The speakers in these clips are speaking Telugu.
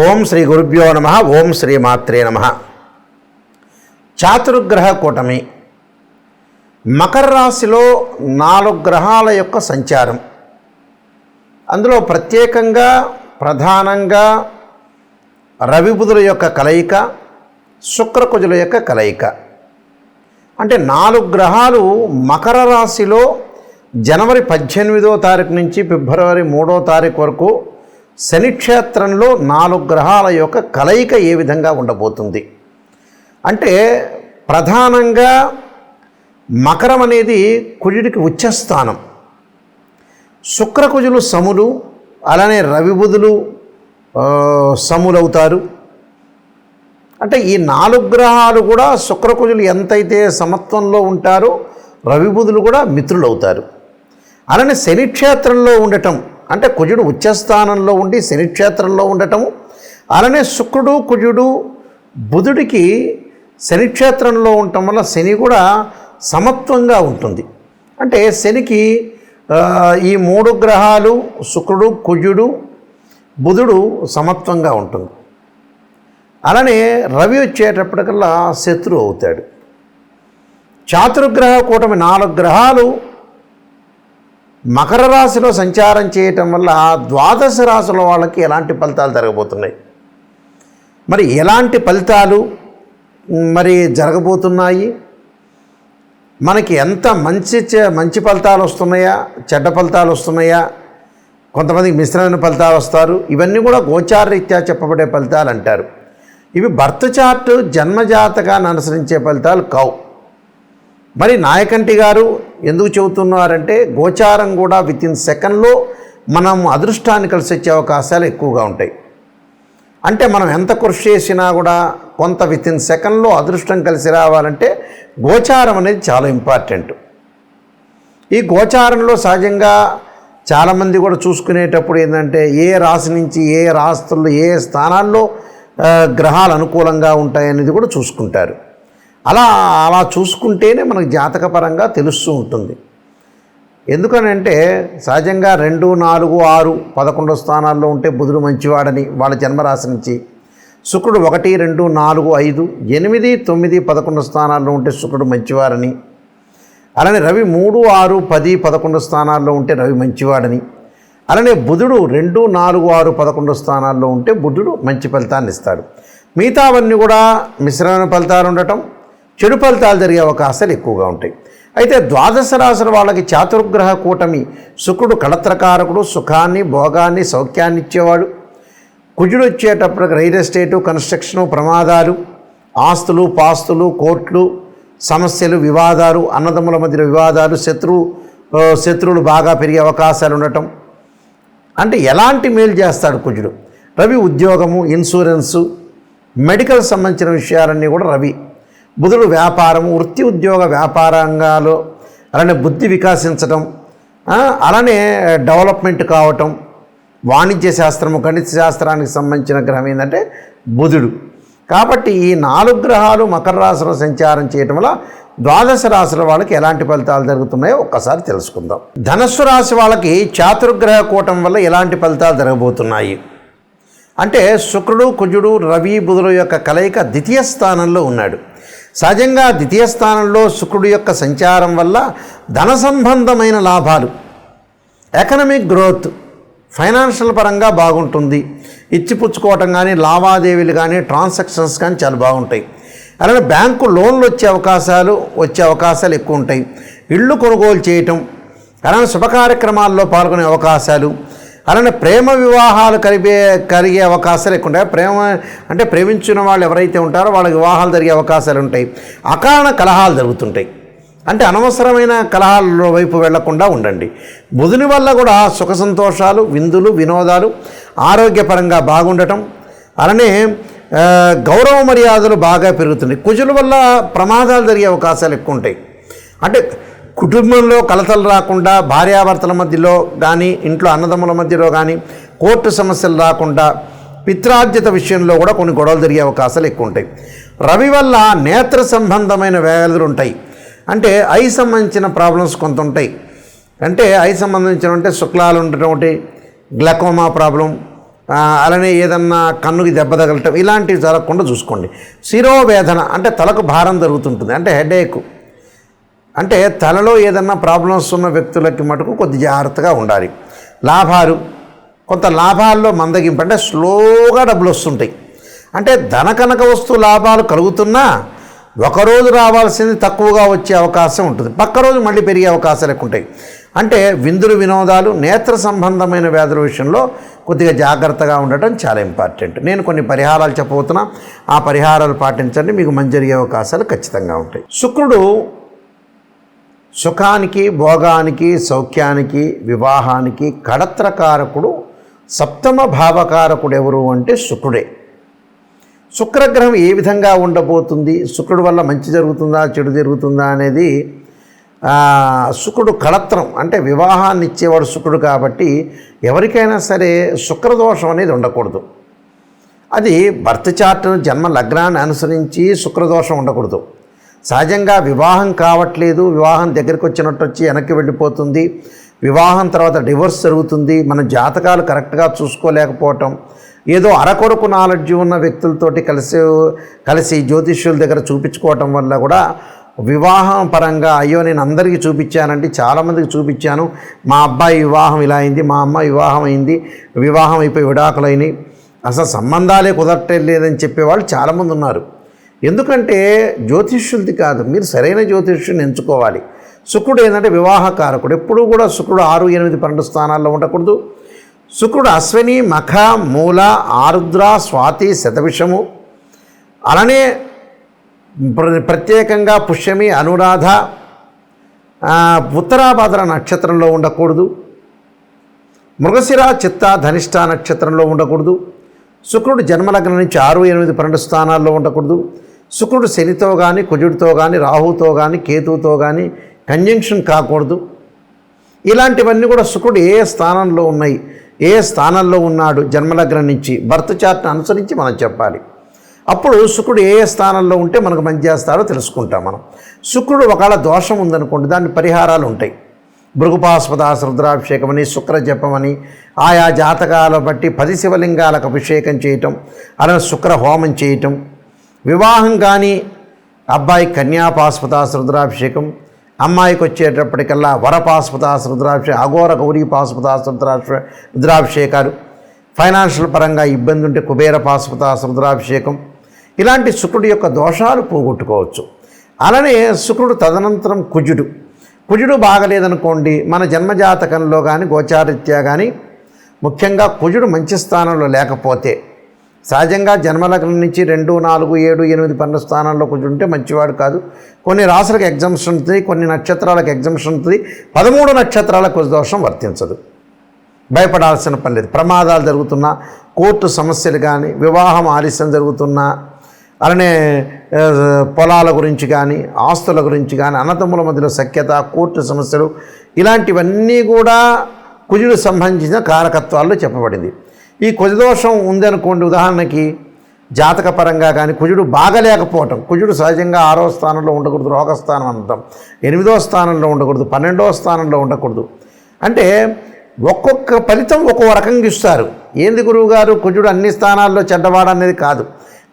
ఓం శ్రీ గురుభ్యో నమ. ఓం శ్రీ మాత్రే నమ. చాతుర్గ్రహ కూటమి మకర రాశిలో 4 గ్రహాల యొక్క సంచారం. అందులో ప్రత్యేకంగా ప్రధానంగా రవి బుధుల యొక్క కలయిక, శుక్రకుజుల యొక్క కలయిక. అంటే 4 గ్రహాలు మకర రాశిలో జనవరి 18వ తారీఖు నుంచి ఫిబ్రవరి 3వ తారీఖు వరకు శనిక్షేత్రంలో 4 గ్రహాల యొక్క కలయిక ఏ విధంగా ఉండబోతుంది అంటే, ప్రధానంగా మకరం అనేది కుజుడికి ఉచ్చస్థానం, శుక్రకుజులు సములు, అలానే రవి బుధులు సములవుతారు. అంటే ఈ 4 గ్రహాలు కూడా శుక్రకుజులు ఎంతైతే సమత్వంలో ఉంటారో రవి బుధులు కూడా మిత్రులు అవుతారు. అలానే శనిక్షేత్రంలో ఉండటం అంటే కుజుడు ఉచ్చస్థానంలో ఉండి శనిక్షేత్రంలో ఉండటము, అలానే శుక్రుడు కుజుడు బుధుడికి శనిక్షేత్రంలో ఉండటం వల్ల శని కూడా సమత్వంగా ఉంటుంది. అంటే శనికి ఈ 3 గ్రహాలు శుక్రుడు కుజుడు బుధుడు సమత్వంగా ఉంటుంది. అలానే రవి వచ్చేటప్పటికల్లా శత్రువు అవుతాడు. చాతుర్గ్రహ కూటమి 4 గ్రహాలు మకర రాశిలో సంచారం చేయటం వల్ల ద్వాదశ రాశుల వాళ్ళకి ఎలాంటి ఫలితాలు జరగబోతున్నాయి, మరి ఎలాంటి ఫలితాలు మరి జరగబోతున్నాయి, మనకి ఎంత మంచి ఫలితాలు వస్తున్నాయా, చెడ్డ ఫలితాలు వస్తున్నాయా, కొంతమందికి మిశ్రమైన ఫలితాలు వస్తారు. ఇవన్నీ కూడా గోచారరీత్యా చెప్పబడే ఫలితాలు అంటారు. ఇవి బర్త్ చార్ట్ జన్మజాతకాన్ని అనుసరించే ఫలితాలు కావు. మరి నాయకంటి గారు ఎందుకు చెబుతున్నారంటే, గోచారం కూడా వితిన్ సెకండ్లో మనం అదృష్టాన్ని కలిసి వచ్చే అవకాశాలు ఎక్కువగా ఉంటాయి. అంటే మనం ఎంత కృషి చేసినా కూడా కొంత వితిన్ సెకండ్లో అదృష్టం కలిసి రావాలంటే గోచారం అనేది చాలా ఇంపార్టెంట్. ఈ గోచారంలో సహజంగా చాలామంది కూడా చూసుకునేటప్పుడు ఏంటంటే, ఏ రాశి నుంచి ఏ రాశుల్లో ఏ స్థానాల్లో గ్రహాలు అనుకూలంగా ఉంటాయనేది కూడా చూసుకుంటారు. అలా చూసుకుంటేనే మనకు జాతకపరంగా తెలుస్తూ ఉంటుంది. ఎందుకనంటే సహజంగా 2, 4, 6, 11 స్థానాల్లో ఉంటే బుధుడు మంచివాడని వాళ్ళ జన్మరాశి నుంచి, శుక్రుడు 1, 2, 4, 5, 8, 9, 11 స్థానాల్లో ఉంటే శుక్రుడు మంచివారని, అలానే రవి 3, 6, 10, 11 స్థానాల్లో ఉంటే రవి మంచివాడని, అలానే బుధుడు 2, 4, 6, 11 స్థానాల్లో ఉంటే బుధుడు మంచి ఫలితాన్ని ఇస్తాడు. మిగతావన్నీ కూడా మిశ్రమైన ఫలితాలు ఉండటం, చెడు ఫలితాలు జరిగే అవకాశాలు ఎక్కువగా ఉంటాయి. అయితే ద్వాదశ రాశుల వాళ్ళకి చాతుర్గ్రహ కూటమి శుక్రుడు కళత్రకారకుడు, సుఖాన్ని భోగాన్ని సౌఖ్యాన్ని ఇచ్చేవాడు. కుజుడు వచ్చేటప్పటికి రియల్ ఎస్టేటు, కన్స్ట్రక్షను, ప్రమాదాలు, ఆస్తులు పాస్తులు, కోర్టులు, సమస్యలు, వివాదాలు, అన్నదమ్ముల మధ్య వివాదాలు, శత్రువులు బాగా పెరిగే అవకాశాలు ఉండటం. అంటే ఎలాంటి మేలు చేస్తాడు కుజుడు? రవి ఉద్యోగము, ఇన్సూరెన్సు, మెడికల్ సంబంధించిన విషయాలన్నీ కూడా రవి. బుధుడు వ్యాపారము, వృత్తి ఉద్యోగ వ్యాపార రంగాలు, అలానే బుద్ధి వికాసించడం, అలానే డెవలప్మెంట్ కావటం, వాణిజ్య శాస్త్రము, గణిత శాస్త్రానికి సంబంధించిన గ్రహం ఏంటంటే బుధుడు. కాబట్టి ఈ 4 గ్రహాలు మకర రాశిలో సంచారం చేయటం వల్ల ద్వాదశ రాశుల వాళ్ళకి ఎలాంటి ఫలితాలు జరుగుతున్నాయో ఒక్కసారి తెలుసుకుందాం. ధనస్సు రాశి వాళ్ళకి చాతుర్గ్రహ కూటం వల్ల ఎలాంటి ఫలితాలు జరగబోతున్నాయి అంటే, శుక్రుడు కుజుడు రవి బుధుల యొక్క కలయిక ద్వితీయ స్థానంలో ఉన్నాడు. సహజంగా ద్వితీయ స్థానంలో శుక్రుడు యొక్క సంచారం వల్ల ధన సంబంధమైన లాభాలు, ఎకనమిక్ గ్రోత్, ఫైనాన్షియల్ పరంగా బాగుంటుంది. ఇచ్చిపుచ్చుకోవటం కానీ, లావాదేవీలు కానీ, ట్రాన్సాక్షన్స్ కానీ చాలా బాగుంటాయి. అలానే బ్యాంకు లోన్లు వచ్చే అవకాశాలు ఎక్కువ ఉంటాయి. ఇళ్ళు కొనుగోలు చేయటం, అలానే శుభ కార్యక్రమాల్లో పాల్గొనే అవకాశాలు, అలానే ప్రేమ వివాహాలు కలిగే అవకాశాలు ఎక్కువ ఉంటాయి. ప్రేమ అంటే ప్రేమించిన వాళ్ళు ఎవరైతే ఉంటారో వాళ్ళకి వివాహాలు జరిగే అవకాశాలు ఉంటాయి. అకారణ కలహాలు జరుగుతుంటాయి. అంటే అనవసరమైన కలహాల వైపు వెళ్లకుండా ఉండండి. బుధుని వల్ల కూడా సుఖ సంతోషాలు, విందులు, వినోదాలు, ఆరోగ్యపరంగా బాగుండటం, అలానే గౌరవ మర్యాదలు బాగా పెరుగుతున్నాయి. కుజుల వల్ల ప్రమాదాలు జరిగే అవకాశాలు ఎక్కువ ఉంటాయి. అంటే కుటుంబంలో కలతలు రాకుండా, భార్యాభర్తల మధ్యలో కానీ, ఇంట్లో అన్నదమ్ముల మధ్యలో కానీ కోర్టు సమస్యలు రాకుండా, పిత్రార్జిత విషయంలో కూడా కొన్ని గొడవలు జరిగే అవకాశాలు ఎక్కువ ఉంటాయి. రవి వల్ల నేత్ర సంబంధమైన వ్యాధులు ఉంటాయి. అంటే ఐ సంబంధించిన ప్రాబ్లమ్స్ కొంత ఉంటాయి. అంటే ఐ సంబంధించిన అంటే శుక్లాలు ఉండటం ఒకటి, గ్లకోమా ప్రాబ్లం, అలానే ఏదన్నా కన్నుకి దెబ్బ తగలటం ఇలాంటివి జరగకుండా చూసుకోండి. శిరోవేదన అంటే తలకు భారం జరుగుతుంటుంది, అంటే హెడేక్, అంటే తలలో ఏదన్నా ప్రాబ్లమ్స్ ఉన్న వ్యక్తులకి మటుకు కొద్ది జాగ్రత్తగా ఉండాలి. లాభాలు, కొంత లాభాల్లో మందగింపు, అంటే స్లోగా డబ్బులు వస్తుంటాయి. అంటే ధన కనక వస్తు లాభాలు కలుగుతున్నా ఒకరోజు రావాల్సింది తక్కువగా వచ్చే అవకాశం ఉంటుంది, పక్క రోజు మళ్ళీ పెరిగే అవకాశాలు ఎక్కువ ఉంటాయి. అంటే విందులు వినోదాలు, నేత్ర సంబంధమైన వ్యాధుల విషయంలో కొద్దిగా జాగ్రత్తగా ఉండటం చాలా ఇంపార్టెంట్. నేను కొన్ని పరిహారాలు చెప్పబోతున్నా, ఆ పరిహారాలు పాటించండి, మీకు మంచి జరిగే అవకాశాలు ఖచ్చితంగా ఉంటాయి. శుక్రుడు సుఖానికి, భోగానికి, సౌఖ్యానికి, వివాహానికి కడత్రకారకుడు. సప్తమ భావకారకుడు ఎవరు అంటే శుక్రుడే. శుక్రగ్రహం ఏ విధంగా ఉండబోతుంది, శుక్రుడు వల్ల మంచి జరుగుతుందా చెడు జరుగుతుందా అనేది, శుక్రుడు కళత్రం అంటే వివాహాన్ని ఇచ్చేవాడు శుక్రుడు కాబట్టి ఎవరికైనా సరే శుక్రదోషం అనేది ఉండకూడదు. అది బర్త్ చార్ట్ను జన్మ లగ్నాన్ని అనుసరించి శుక్రదోషం ఉండకూడదు. సహజంగా వివాహం కావట్లేదు, వివాహం దగ్గరికి వచ్చినట్టు వచ్చి వెనక్కి వెళ్ళిపోతుంది, వివాహం తర్వాత డివోర్స్ జరుగుతుంది, మన జాతకాలు కరెక్ట్గా చూసుకోలేకపోవటం, ఏదో అరకొరకు నాలెడ్జ్ ఉన్న వ్యక్తులతోటి కలిసి జ్యోతిష్యుల దగ్గర చూపించుకోవటం వల్ల కూడా వివాహం పరంగా అయ్యో నేను అందరికీ చూపించానంటే చాలామందికి చూపించాను, మా అబ్బాయి వివాహం ఇలా అయింది, మా అమ్మాయి వివాహం అయింది, వివాహం అయిపోయి విడాకులైనవి, అసలు సంబంధాలే కుదరట్లేదని చెప్పేవాళ్ళు చాలామంది ఉన్నారు. ఎందుకంటే జ్యోతిష్యులది కాదు, మీరు సరైన జ్యోతిష్యుని ఎంచుకోవాలి. శుక్రుడు ఏంటంటే వివాహకారకుడు. ఎప్పుడూ కూడా శుక్రుడు 6, 8, 12 స్థానాల్లో ఉండకూడదు. శుక్రుడు అశ్విని, మఖ, మూల, ఆరుద్ర, స్వాతి, శతభిషము, అలానే ప్రత్యేకంగా పుష్యమి, అనురాధ, ఉత్తరాభాద్ర నక్షత్రంలో ఉండకూడదు. మృగశిర, చిత్త, ధనిష్ట నక్షత్రంలో ఉండకూడదు. శుక్రుడు జన్మలగ్నం నుంచి 6, 8, 12 స్థానాల్లో ఉండకూడదు. శుక్రుడు శనితో కానీ, కుజుడితో కానీ, రాహుతో కానీ, కేతువుతో కానీ కంజంక్షన్ కాకూడదు. ఇలాంటివన్నీ కూడా శుక్రుడు ఏ స్థానంలో ఉన్నాయి, ఏ స్థానంలో ఉన్నాడు జన్మలగ్నం నుంచి బర్త్ చార్ట్ని అనుసరించి మనం చెప్పాలి. అప్పుడు శుక్రుడు ఏ స్థానంలో ఉంటే మనకు మంచి చేస్తాడో తెలుసుకుంటాం మనం. శుక్రుడు ఒకవేళ దోషం ఉందనుకోండి, దాని పరిహారాలు ఉంటాయి. భృగుపాస్పదాస రుద్రాభిషేకం అని, శుక్ర జపమని, ఆయా జాతకాల బట్టి 10 శివలింగాలకు అభిషేకం చేయటం, అలానే శుక్ర హోమం చేయటం, వివాహం కానీ అబ్బాయి కన్యాపాస్పదాస రుద్రాభిషేకం, అమ్మాయికి వచ్చేటప్పటికల్లా వరపాస్పదాస రుద్రాభిషేకం, అఘోర గౌరీ పాస్పదాస రుద్రాభిషేకాలు, ఫైనాన్షియల్ పరంగా ఇబ్బంది ఉంటే కుబేర పాస్పదాస రుద్రాభిషేకం, ఇలాంటి శుక్రుడి యొక్క దోషాలు పోగొట్టుకోవచ్చు. అలానే శుక్రుడు తదనంతరం కుజుడు బాగలేదనుకోండి, మన జన్మజాతకంలో కానీ గోచారీత్యా కానీ ముఖ్యంగా కుజుడు మంచి స్థానంలో లేకపోతే, సహజంగా జన్మలగ్నం నుంచి 2, 4, 7, 8, 12 స్థానాల్లో కుజుడు ఉంటే మంచివాడు కాదు. కొన్ని రాసులకు ఎగ్జామ్షన్ ఉంటుంది, కొన్ని నక్షత్రాలకు ఎగ్జామ్షన్ ఉంటుంది. 13 నక్షత్రాలకు కుజ దోషం వర్తించదు, భయపడాల్సిన పని లేదు. ప్రమాదాలు జరుగుతున్నా, కోర్టు సమస్యలు కానీ, వివాహం ఆలస్యం జరుగుతున్నా, అలానే పొలాల గురించి కానీ, ఆస్తుల గురించి కానీ, అన్నదమ్ముల మధ్యలో సఖ్యత, కోర్టు సమస్యలు, ఇలాంటివన్నీ కూడా కుజుడు సంబంధించిన కారకత్వాల్లో చెప్పబడింది. ఈ కుజదోషం ఉందనుకోండి, ఉదాహరణకి జాతకపరంగా కానీ కుజుడు బాగలేకపోవటం, కుజుడు సహజంగా 6వ స్థానంలో ఉండకూడదు, రోగస్థానం అంటాం, 8వ స్థానంలో ఉండకూడదు, 12వ స్థానంలో ఉండకూడదు. అంటే ఒక్కొక్క ఫలితం ఒక్కో రకంగా ఇస్తారు. ఏంది గురువుగారు కుజుడు అన్ని స్థానాల్లో చెడ్డవాడు అనేది కాదు.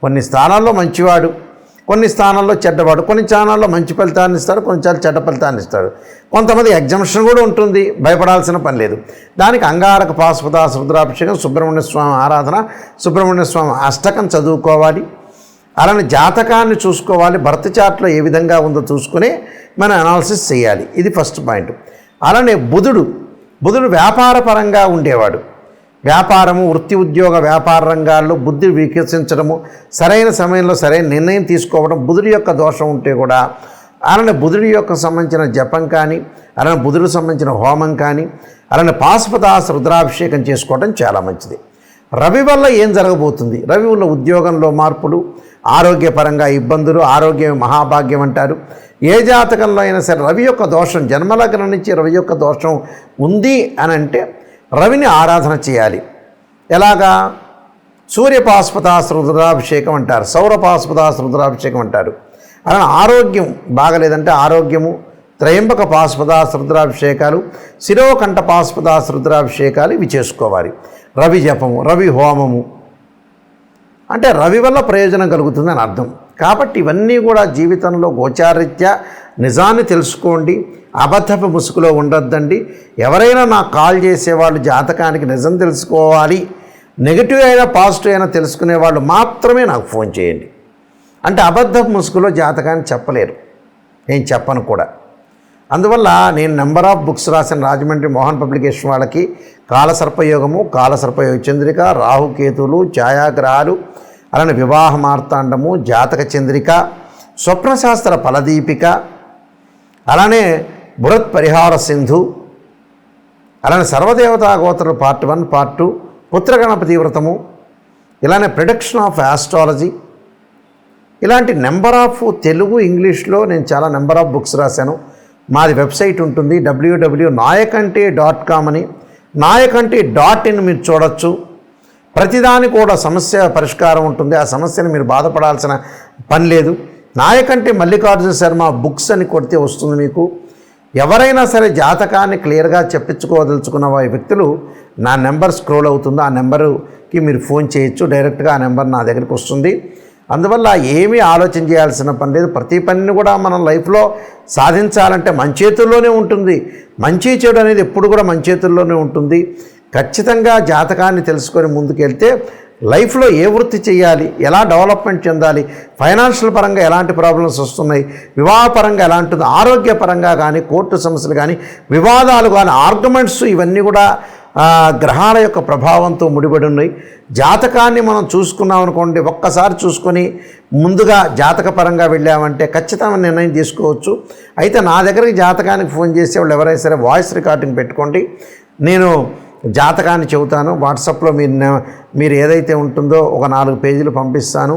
కొన్ని స్థానాల్లో మంచివాడు, కొన్ని స్థానాల్లో చెడ్డవాడు, కొన్ని స్థానాల్లో మంచి ఫలితాన్ని ఇస్తాడు, కొన్నిసార్లు చెడ్డ ఫలితాన్ని ఇస్తాడు. కొంతమంది ఎగ్జామ్షన్ కూడా ఉంటుంది, భయపడాల్సిన పని లేదు. దానికి అంగారక పాశుపతాస రుద్రాభిషేకం, సుబ్రహ్మణ్య స్వామి ఆరాధన, సుబ్రహ్మణ్య స్వామి అష్టకం చదువుకోవాలి. అలానే జాతకాన్ని చూసుకోవాలి, బర్త్ చార్ట్లో ఏ విధంగా ఉందో చూసుకుని మనం అనాలిసిస్ చేయాలి. ఇది ఫస్ట్ పాయింట్. అలానే బుధుడు వ్యాపార పరంగా ఉండేవాడు. వ్యాపారము, వృత్తి, ఉద్యోగ, వ్యాపార రంగాల్లో బుద్ధి వికసించడము, సరైన సమయంలో సరైన నిర్ణయం తీసుకోవడం, బుధుడి యొక్క దోషం ఉంటే కూడా అలానే బుధుడి యొక్క సంబంధించిన జపం కానీ, అలానే బుధుడికి సంబంధించిన హోమం కానీ, అలానే పాశుపతాస రుద్రాభిషేకం చేసుకోవడం చాలా మంచిది. రవి వల్ల ఏం జరగబోతుంది? రవి వల్ల ఉద్యోగంలో మార్పులు, ఆరోగ్యపరంగా ఇబ్బందులు, ఆరోగ్యం మహాభాగ్యం అంటారు. ఏ జాతకంలో అయినా సరే రవి యొక్క దోషం, జన్మలగ్నం నుంచి రవి యొక్క దోషం ఉంది అని అంటే రవిని ఆరాధన చేయాలి. ఎలాగా? సూర్యపాశుపతాస రుద్రాభిషేకం అంటారు, సౌరపాశుపతాస రుద్రాభిషేకం అంటారు. అలానే ఆరోగ్యం బాగలేదంటే ఆరోగ్యము, త్రయంబక పాశుపతాస రుద్రాభిషేకాలు, శిరోకంఠ పాశుపతాస రుద్రాభిషేకాలు ఇవి చేసుకోవాలి. రవి జపము, రవి హోమము, అంటే రవి వల్ల ప్రయోజనం కలుగుతుందని అర్థం. కాబట్టి ఇవన్నీ కూడా జీవితంలో గోచారీత్యా నిజాన్ని తెలుసుకోండి, అబద్ధపు ముసుగులో ఉండొద్దండి. ఎవరైనా నాకు కాల్ చేసేవాళ్ళు జాతకానికి నిజం తెలుసుకోవాలి, నెగిటివ్ అయినా పాజిటివ్ అయినా తెలుసుకునే వాళ్ళు మాత్రమే నాకు ఫోన్ చేయండి. అంటే అబద్ధపు ముసుగులో జాతకాన్ని చెప్పలేరు, నేను చెప్పను కూడా. అందువల్ల నేను నెంబర్ ఆఫ్ బుక్స్ రాసిన రాజమండ్రి మోహన్ పబ్లికేషన్ వాళ్ళకి కాలసర్పయోగము, కాలసర్పయోగ చంద్రిక, రాహుకేతువులు, ఛాయాగ్రహాలు, అలానే వివాహ మార్తాండము, జాతక చంద్రిక, స్వప్నశాస్త్ర ఫలదీపిక, అలానే బృహత్ పరిహార సింధు, అలానే సర్వదేవతా గోత్రులు పార్ట్ 1, పార్ట్ 2, పుత్రగణపతి వ్రతము, ఇలానే ప్రిడిక్షన్ ఆఫ్ ఆస్ట్రాలజీ, ఇలాంటి నెంబర్ ఆఫ్ తెలుగు ఇంగ్లీష్లో నేను చాలా నెంబర్ ఆఫ్ బుక్స్ రాశాను. మాది వెబ్సైట్ ఉంటుంది www.nayakanti.com అని, nayakanti.in మీరు చూడొచ్చు. ప్రతిదాని కూడా సమస్య పరిష్కారం ఉంటుంది, ఆ సమస్యను మీరు బాధపడాల్సిన పని లేదు. నాయకంటి మల్లికార్జున శర్మ బుక్స్ అని కొడితే వస్తుంది మీకు. ఎవరైనా సరే జాతకాన్ని క్లియర్గా చెప్పించుకోదలుచుకున్న వ్యక్తులు నా నెంబర్ స్క్రోల్ అవుతుందో ఆ నెంబర్కి మీరు ఫోన్ చేయొచ్చు, డైరెక్ట్గా ఆ నెంబర్ నా దగ్గరికి వస్తుంది. అందువల్ల ఏమీ ఆలోచన చేయాల్సిన పని లేదు. ప్రతి పనిని కూడా మనం లైఫ్లో సాధించాలంటే మన చేతుల్లోనే ఉంటుంది. మంచి చెడు అనేది ఎప్పుడు కూడా మన చేతుల్లోనే ఉంటుంది. ఖచ్చితంగా జాతకాన్ని తెలుసుకొని ముందుకెళ్తే లైఫ్లో ఏ వృత్తి చేయాలి, ఎలా డెవలప్మెంట్ చెందాలి, ఫైనాన్షియల్ పరంగా ఎలాంటి ప్రాబ్లమ్స్ వస్తున్నాయి, వివాహపరంగా ఎలాంటిది, ఆరోగ్యపరంగా కానీ, కోర్టు సమస్యలు కానీ, వివాదాలు కానీ, ఆర్గ్యుమెంట్స్, ఇవన్నీ కూడా గ్రహాల యొక్క ప్రభావంతో ముడిపడి ఉన్నాయి. జాతకాన్ని మనం చూసుకున్నాం అనుకోండి, ఒక్కసారి చూసుకొని ముందుగా జాతకపరంగా వెళ్ళామంటే ఖచ్చితమైన నిర్ణయం తీసుకోవచ్చు. అయితే నా దగ్గరికి జాతకానికి ఫోన్ చేసే వాళ్ళు ఎవరైనా సరే వాయిస్ రికార్డింగ్ పెట్టుకోండి, నేను జాతకాన్ని చెబుతాను. వాట్సాప్లో మీరు ఏదైతే ఉంటుందో ఒక 4 పేజీలు పంపిస్తాను,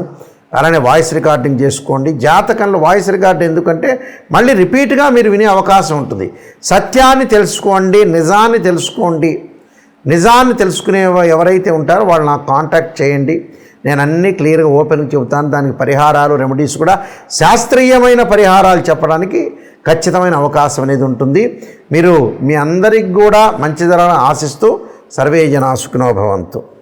అలానే వాయిస్ రికార్డింగ్ చేసుకోండి. జాతకంలో వాయిస్ రికార్డ్ ఎందుకంటే మళ్ళీ రిపీట్గా మీరు వినే అవకాశం ఉంటుంది. సత్యాన్ని తెలుసుకోండి, నిజాన్ని తెలుసుకోండి. నిజాన్ని తెలుసుకునే ఎవరైతే ఉంటారో వాళ్ళు నాకు కాంటాక్ట్ చేయండి, నేను అన్నీ క్లియర్గా ఓపెన్గా చెబుతాను. దానికి పరిహారాలు, రెమెడీస్ కూడా శాస్త్రీయమైన పరిహారాలు చెప్పడానికి ఖచ్చితమైన అవకాశం అనేది ఉంటుంది. మీరు మీ అందరికి కూడా మంచి జరగాలని ఆశిస్తూ సర్వే జనా సుఖినో భవంతు.